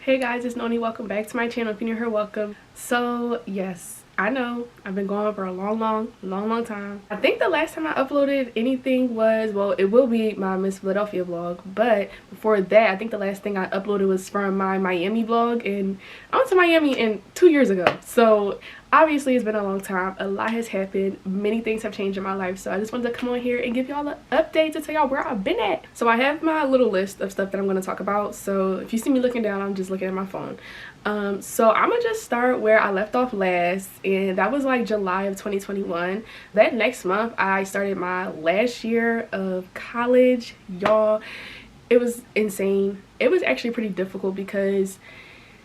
Hey guys, it's Noni. Welcome back to my channel. If you're new here, welcome. So yes, I know I've been going for a long time. I think the last time I uploaded anything was, well, it will be my Miss Philadelphia vlog, but before that I think the last thing I uploaded was from my Miami vlog, and I went to Miami 2 years ago. So obviously it's been a long time, a lot has happened, many things have changed in my life, so I just wanted to come on here and give y'all an update to tell y'all where I've been at. So I have my little list of stuff that I'm going to talk about, so if you see me looking down, I'm just looking at my phone. So I'm gonna just start where I left off last, and that was like July of 2021. That next month I started my last year of college. Y'all, it was insane. It was actually pretty difficult because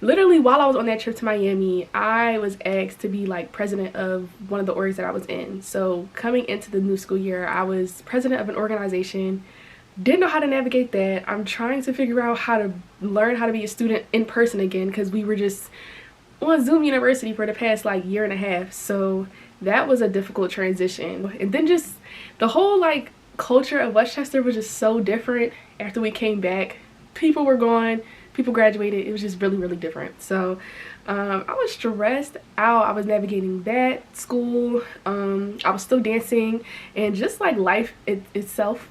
literally while I was on that trip to Miami, I was asked to be like president of one of the orgs that I was in. So coming into the new school year, I was president of an organization. Didn't know how to navigate that. I'm trying to figure out how to learn how to be a student in person again, because we were just on Zoom University for the past like year and a half. So that was a difficult transition. And then just the whole like culture of Westchester was just so different after we came back. People were gone, people graduated. It was just really different. So I was stressed out. I was navigating that school. I was still dancing and just like life itself.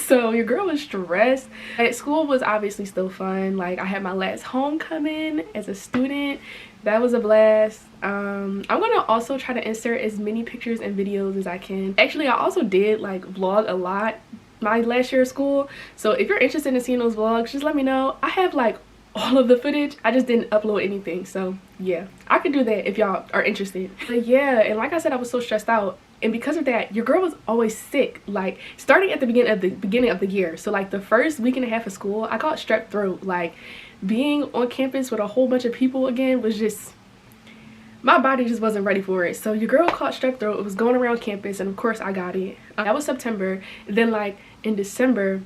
So your girl was stressed. At school was obviously still fun. Like I had my last homecoming as a student. That was a blast. I'm gonna also try to insert as many pictures and videos as I can. Actually, I also did like vlog a lot my last year of school. So if you're interested in seeing those vlogs, just let me know. I have like all of the footage. I just didn't upload anything. So yeah, I could do that if y'all are interested. But yeah, and like I said, I was so stressed out. And because of that, your girl was always sick, like starting at the beginning of the year. So like the first week and a half of school, I got strep throat. Like being on campus with a whole bunch of people again was just, my body just wasn't ready for it. So your girl caught strep throat. It was going around campus, and of course I got it. That was September. And then like in December,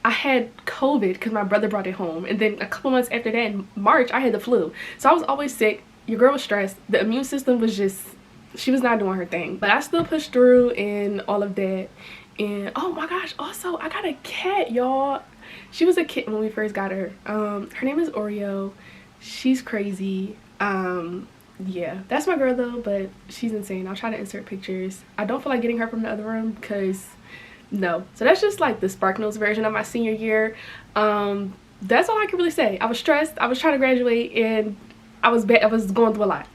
I had COVID because my brother brought it home. And then a couple months after that, in March, I had the flu. So I was always sick. Your girl was stressed. The immune system was just, she was not doing her thing. But I still pushed through and all of that. And oh my gosh, also I got a cat, y'all. She was a kitten when we first got her. Her name is Oreo. She's crazy. Yeah, that's my girl though, but she's insane. I'll try to insert pictures. I don't feel like getting her from the other room because no. So that's just like the SparkNotes version of my senior year. That's all I can really say. I was stressed. I was trying to graduate and I was going through a lot.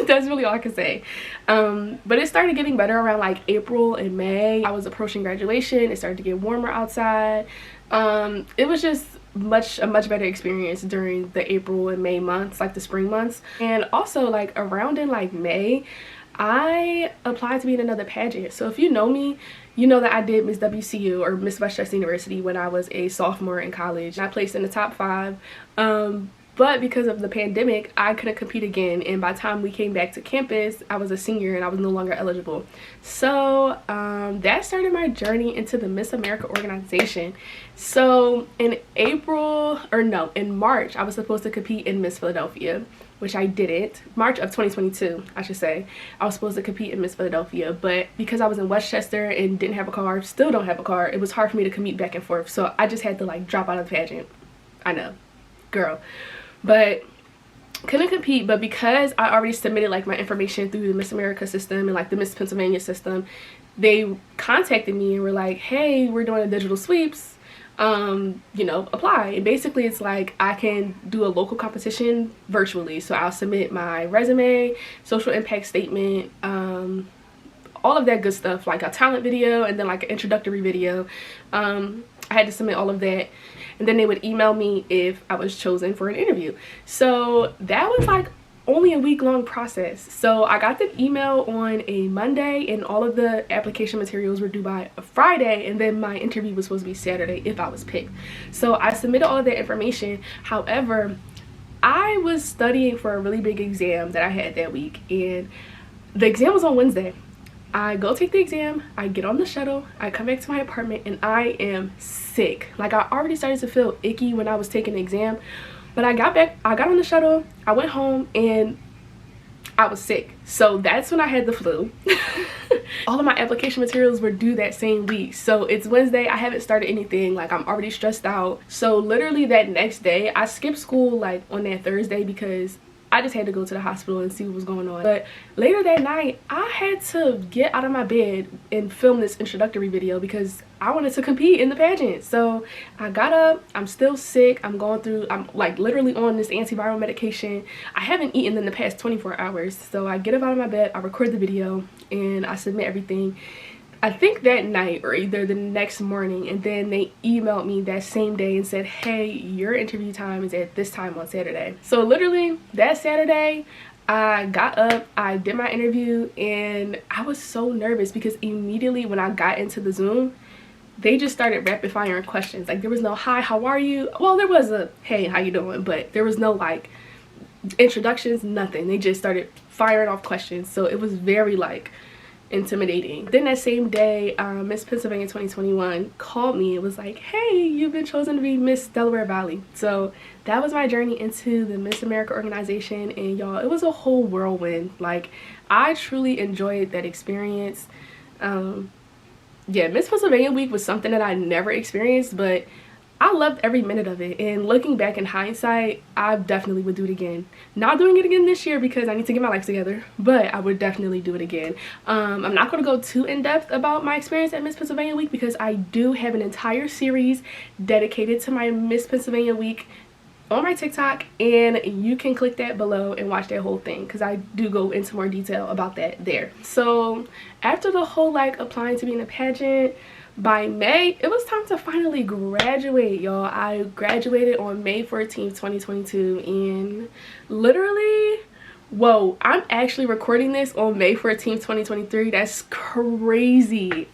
That's really all I can say. But it started getting better around like April and May. I was approaching graduation. It started to get warmer outside. It was just a much better experience during the April and May months, like the spring months. And also like around in like May, I applied to be in another pageant. So if you know me, you know that I did Miss WCU or Miss Westchester University when I was a sophomore in college. I placed in the top 5. But because of the pandemic, I couldn't compete again, and by the time we came back to campus, I was a senior and I was no longer eligible. So that started my journey into the Miss America organization. So in March, I was supposed to compete in Miss Philadelphia, which I didn't. March of 2022, I should say. I was supposed to compete in Miss Philadelphia, but because I was in Westchester and didn't have a car, still don't have a car, it was hard for me to commute back and forth. So I just had to like drop out of the pageant. I know, girl. But couldn't compete. But because I already submitted like my information through the Miss America system and like the Miss Pennsylvania system, they contacted me and were like, hey, we're doing a digital sweeps, you know, apply. And basically it's like I can do a local competition virtually. So I'll submit my resume, social impact statement, all of that good stuff, like a talent video and then like an introductory video. I had to submit all of that, and then they would email me if I was chosen for an interview. So that was like only a week-long process. So I got the email on a Monday and all of the application materials were due by a Friday, and then my interview was supposed to be Saturday if I was picked. So I submitted all of that information. However, I was studying for a really big exam that I had that week, and the exam was on Wednesday. I go take the exam, I get on the shuttle, I come back to my apartment, and I am sick. Like I already started to feel icky when I was taking the exam, but I got on the shuttle, I went home, and I was sick. So that's when I had the flu. All of my application materials were due that same week. So it's Wednesday, I haven't started anything, like I'm already stressed out. So literally that next day, I skipped school like on that Thursday because I just had to go to the hospital and see what was going on. But later that night, I had to get out of my bed and film this introductory video because I wanted to compete in the pageant. So I got up, I'm still sick, I'm like literally on this antiviral medication. I haven't eaten in the past 24 hours. So I get up out of my bed, I record the video, and I submit everything. I think that night or either the next morning, and then they emailed me that same day and said, hey, your interview time is at this time on Saturday. So literally that Saturday, I got up, I did my interview, and I was so nervous because immediately when I got into the Zoom, they just started rapid firing questions. Like there was no hi, how are you? Well, there was a hey, how you doing? But there was no like introductions, nothing. They just started firing off questions. So it was very like intimidating. Then that same day, Miss Pennsylvania 2021 called me. It was like, hey, you've been chosen to be Miss Delaware Valley. So that was my journey into the Miss America organization, and y'all, it was a whole whirlwind. Like I truly enjoyed that experience. Yeah, Miss Pennsylvania week was something that I never experienced, but I loved every minute of it. And looking back in hindsight, I definitely would do it again. Not doing it again this year because I need to get my life together, but I would definitely do it again. I'm not going to go too in depth about my experience at Miss Pennsylvania week because I do have an entire series dedicated to my Miss Pennsylvania week on my TikTok, and you can click that below and watch that whole thing because I do go into more detail about that there. So after the whole like applying to be in a pageant, by May, it was time to finally graduate, y'all. I graduated on May 14th, 2022, and literally, whoa, I'm actually recording this on May 14th, 2023. That's crazy.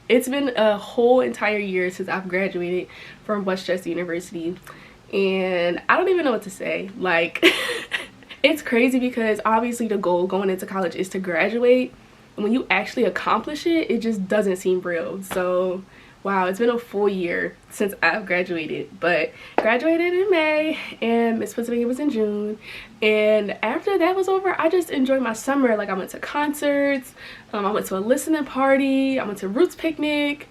It's been a whole entire year since I've graduated from West Chester University, and I don't even know what to say. Like, it's crazy because obviously the goal going into college is to graduate. When you actually accomplish it, it just doesn't seem real. So wow, it's been a full year since I've graduated, but graduated in May and Miss Pennsylvania was in June. And after that was over, I just enjoyed my summer. Like I went to concerts, I went to a listening party, I went to Roots Picnic.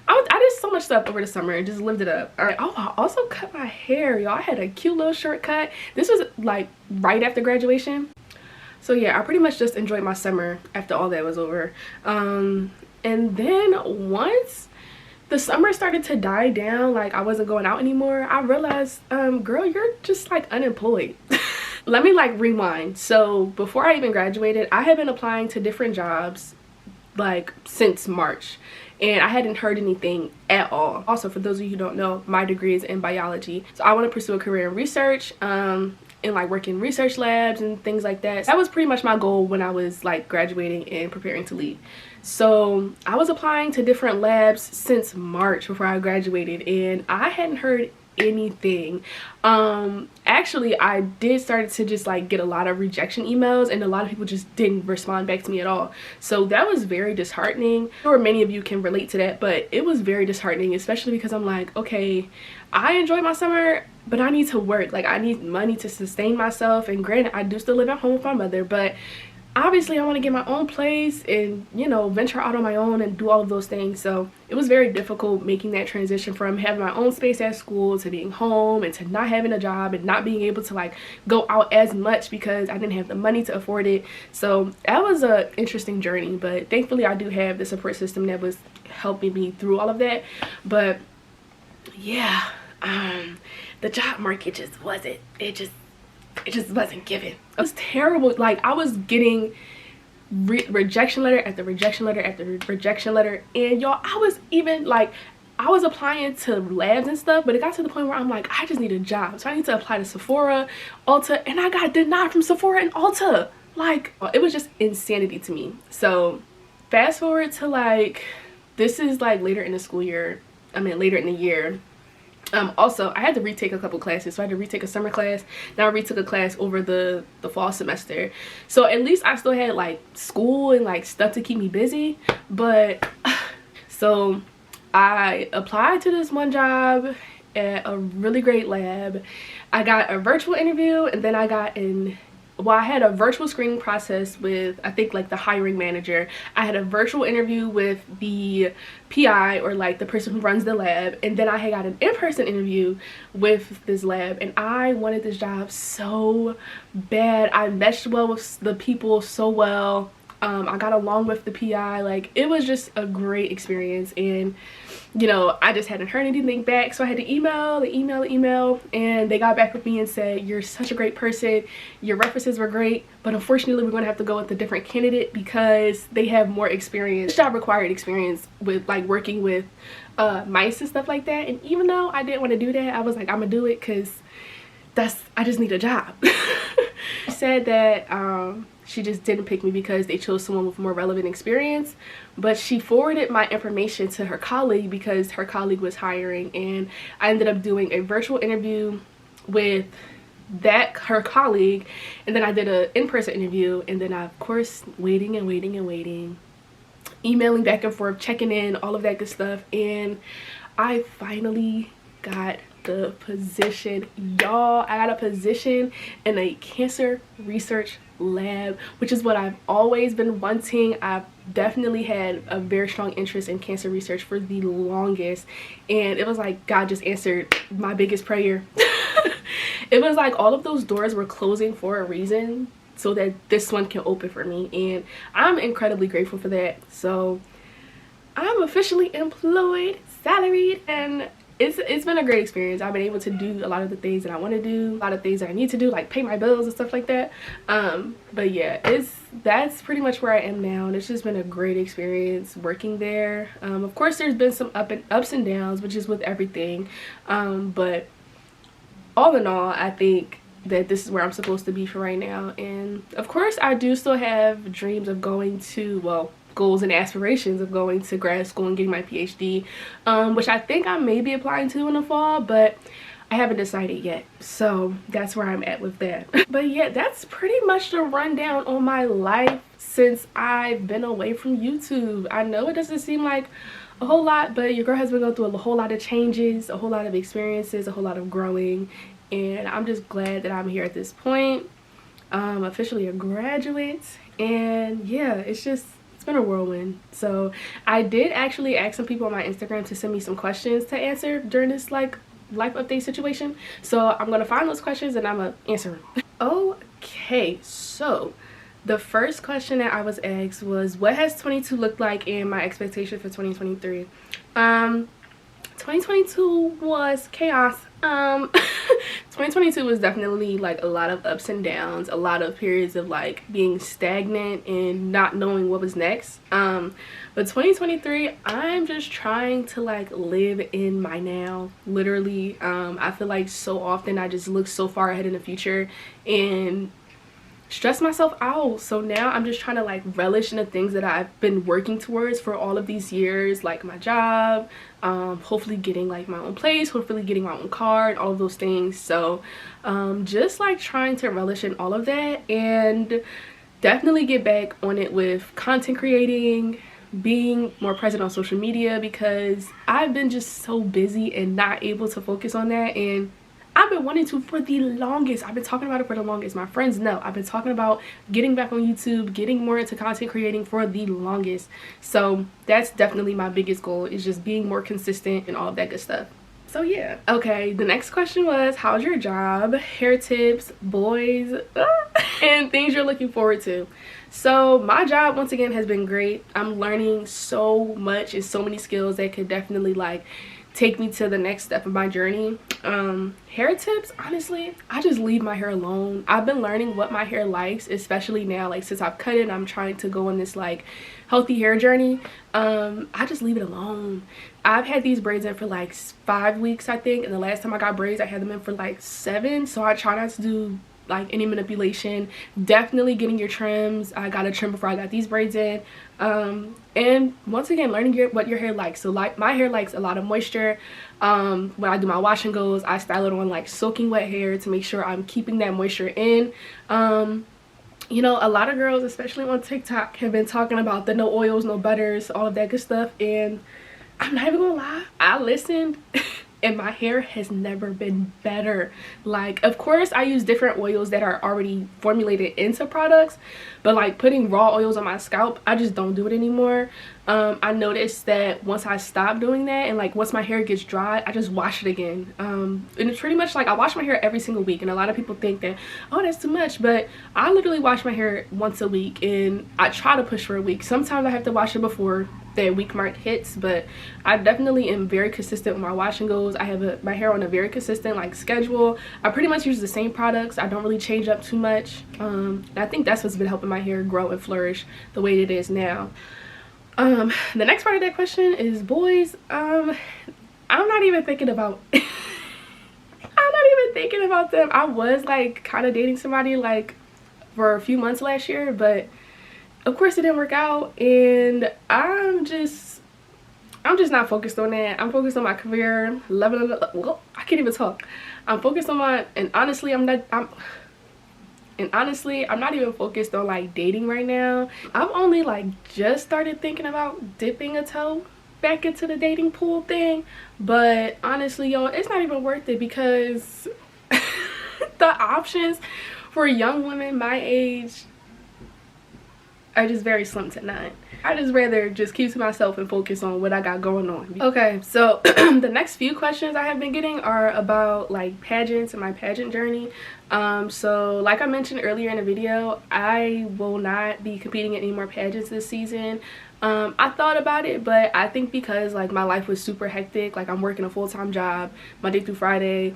I did so much stuff over the summer and just lived it up. All right. Oh, I also cut my hair, y'all. I had a cute little shortcut. This was like right after graduation. So yeah, I pretty much just enjoyed my summer after all that was over. And then once the summer started to die down, like I wasn't going out anymore, I realized, girl, you're just like unemployed. Let me like rewind. So before I even graduated, I had been applying to different jobs like since March, and I hadn't heard anything at all. Also, for those of you who don't know, my degree is in biology, so I want to pursue a career in research, and like work in research labs and things like that. That was pretty much my goal when I was like graduating and preparing to leave. So I was applying to different labs since March before I graduated, and I hadn't heard anything. Actually, I did start to just like get a lot of rejection emails, and a lot of people just didn't respond back to me at all. So that was very disheartening. I'm sure many of you can relate to that, but it was very disheartening, especially because I'm like, okay, I enjoyed my summer, but I need to work. Like I need money to sustain myself, and granted, I do still live at home with my mother, but obviously I want to get my own place and, you know, venture out on my own and do all of those things. So it was very difficult making that transition from having my own space at school to being home and to not having a job and not being able to like go out as much because I didn't have the money to afford it. So that was a interesting journey, but thankfully I do have the support system that was helping me through all of that. But yeah, the job market just wasn't, it just wasn't given. It was terrible. Like I was getting rejection letter after rejection letter after rejection letter, and y'all, I was even like, I was applying to labs and stuff, but it got to the point where I'm like, I just need a job, so I need to apply to Sephora, Ulta, and I got denied from Sephora and Ulta. Like it was just insanity to me. So fast forward to like, this is like later in the school year, I mean later in the year. Also, I had to retake a couple classes. So I had to retake a summer class. Now I retook a class over the fall semester. So at least I still had like school and like stuff to keep me busy. But so I applied to this one job at a really great lab. I got a virtual interview, and then I got an well, I had a virtual screening process with, I think, like the hiring manager. I had a virtual interview with the PI, or like the person who runs the lab, and then I had got an in-person interview with this lab, and I wanted this job so bad. I meshed well with the people so well. I got along with the PI. Like, it was just a great experience, and you know, I just hadn't heard anything back, so I had to email, and they got back with me and said, you're such a great person, your references were great, but unfortunately we're going to have to go with a different candidate because they have more experience. This job required experience with like working with mice and stuff like that, and even though I didn't want to do that, I was like, I'm gonna do it because I just need a job. She said that she just didn't pick me because they chose someone with more relevant experience, but she forwarded my information to her colleague because her colleague was hiring, and I ended up doing a virtual interview with her colleague, and then I did an in-person interview, and then I, of course, waiting, emailing back and forth, checking in, all of that good stuff, and I finally got the position, y'all. I got a position in a cancer research lab, which is what I've always been wanting. I've definitely had a very strong interest in cancer research for the longest, and it was like God just answered my biggest prayer. It was like all of those doors were closing for a reason so that this one can open for me, and I'm incredibly grateful for that. So I'm officially employed, salaried, and it's been a great experience. I've been able to do a lot of the things that I want to do, a lot of things that I need to do, like pay my bills and stuff like that. But yeah, that's pretty much where I am now, and it's just been a great experience working there. Of course, there's been some ups and downs, which is with everything, but all in all, I think that this is where I'm supposed to be for right now. And of course, I do still have dreams of going to, well, goals and aspirations of going to grad school and getting my PhD, which I think I may be applying to in the fall, but I haven't decided yet. So that's where I'm at with that. But yeah, that's pretty much the rundown on my life since I've been away from YouTube. I know it doesn't seem like a whole lot, but your girl has been going through a whole lot of changes, a whole lot of experiences, a whole lot of growing, and I'm just glad that I'm here at this point. Officially a graduate, and yeah, it's been a whirlwind. So I did actually ask some people on my Instagram to send me some questions to answer during this like life update situation, so I'm gonna find those questions and I'm gonna answer them. Okay, so the first question that I was asked was, what has 22 looked like and my expectation for 2023? 2022 was chaos. 2022 was definitely like a lot of ups and downs, a lot of periods of like being stagnant and not knowing what was next. But 2023, I'm just trying to like live in my now, literally. I feel like so often I just look so far ahead in the future and stress myself out. So now I'm just trying to like relish in the things that I've been working towards for all of these years, like my job, hopefully getting like my own place, hopefully getting my own car, and all of those things. So just like trying to relish in all of that, and definitely get back on it with content creating, being more present on social media, because I've been just so busy and not able to focus on that. And I've been wanting to for the longest. I've been talking about it for the longest. My friends know I've been talking about getting back on YouTube, getting more into content creating for the longest. So that's definitely my biggest goal, is just being more consistent and all of that good stuff. So yeah. Okay, the next question was, how's your job, hair tips, boys, and things you're looking forward to? So my job, once again, has been great. I'm learning so much and so many skills that could definitely like take me to the next step of my journey. Hair tips, honestly, I just leave my hair alone. I've been learning what my hair likes, especially now, like since I've cut it, I'm trying to go on this like healthy hair journey. I just leave it alone. I've had these braids in for like 5 weeks, I think, and the last time I got braids I had them in for like 7, so I try not to do like any manipulation. Definitely getting your trims. I got a trim before I got these braids in, and once again, learning what your hair likes. So like my hair likes a lot of moisture. When I do my wash and goes, I style it on like soaking wet hair to make sure I'm keeping that moisture in. You know, a lot of girls, especially on TikTok, have been talking about the no oils, no butters, all of that good stuff, and I'm not even gonna lie, I listened and my hair has never been better. Like, of course I use different oils that are already formulated into products, but like putting raw oils on my scalp, I just don't do it anymore. I noticed that once I stop doing that, and like once my hair gets dry, I just wash it again. And it's pretty much like I wash my hair every single week, and a lot of people think that, oh, that's too much, but I literally wash my hair once a week, and I try to push for a week. Sometimes I have to wash it before that week mark hits, but I definitely am very consistent with my washing goes. I have my hair on a very consistent like schedule. I pretty much use the same products. I don't really change up too much. And I think that's what's been helping my hair grow and flourish the way it is now. The next part of that question is boys. I'm not even thinking about I'm not even thinking about them. I was like kind of dating somebody like for a few months last year, but of course it didn't work out, and I'm just not focused on that. I'm focused on my career, leveling up. Well, I can't even talk. I'm focused on my, and honestly I'm not even focused on like dating right now. I've only like just started thinking about dipping a toe back into the dating pool thing, but honestly y'all, it's not even worth it, because the options for young women my age are just very slim to none. I just rather just keep to myself and focus on what I got going on. Okay, so the next few questions I have been getting are about like pageants and my pageant journey. So like I mentioned earlier in the video, I will not be competing in any more pageants this season. I thought about it, but I think because like my life was super hectic, like I'm working a full-time job Monday through Friday,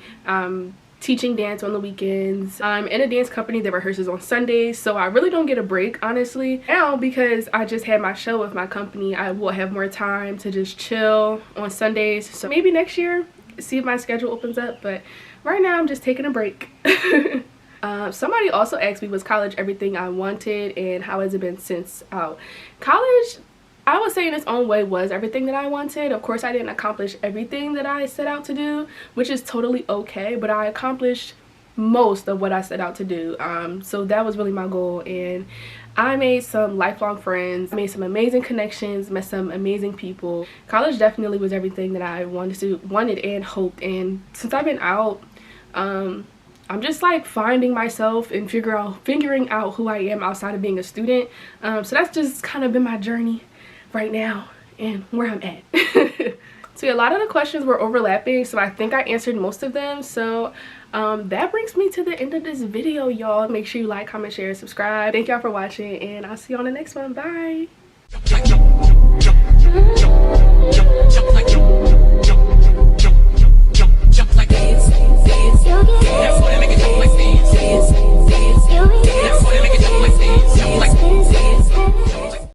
teaching dance on the weekends. I'm in a dance company that rehearses on Sundays, so I really don't get a break, honestly. Now, because I just had my show with my company, I will have more time to just chill on Sundays. So maybe next year, see if my schedule opens up, but right now I'm just taking a break. Somebody also asked me, was college everything I wanted, and how has it been since out? College, I would say in its own way, was everything that I wanted. Of course, I didn't accomplish everything that I set out to do, which is totally okay, but I accomplished most of what I set out to do. So that was really my goal, and I made some lifelong friends, made some amazing connections, met some amazing people. College definitely was everything that I wanted and hoped, and since I've been out, I'm just like finding myself and figuring out who I am outside of being a student. So that's just kind of been my journey right now and where I'm at. So yeah, a lot of the questions were overlapping, so I think I answered most of them. So that brings me to the end of this video, y'all. Make sure you like, comment, share, subscribe. Thank y'all for watching, and I'll see you on the next one. Bye. Jump like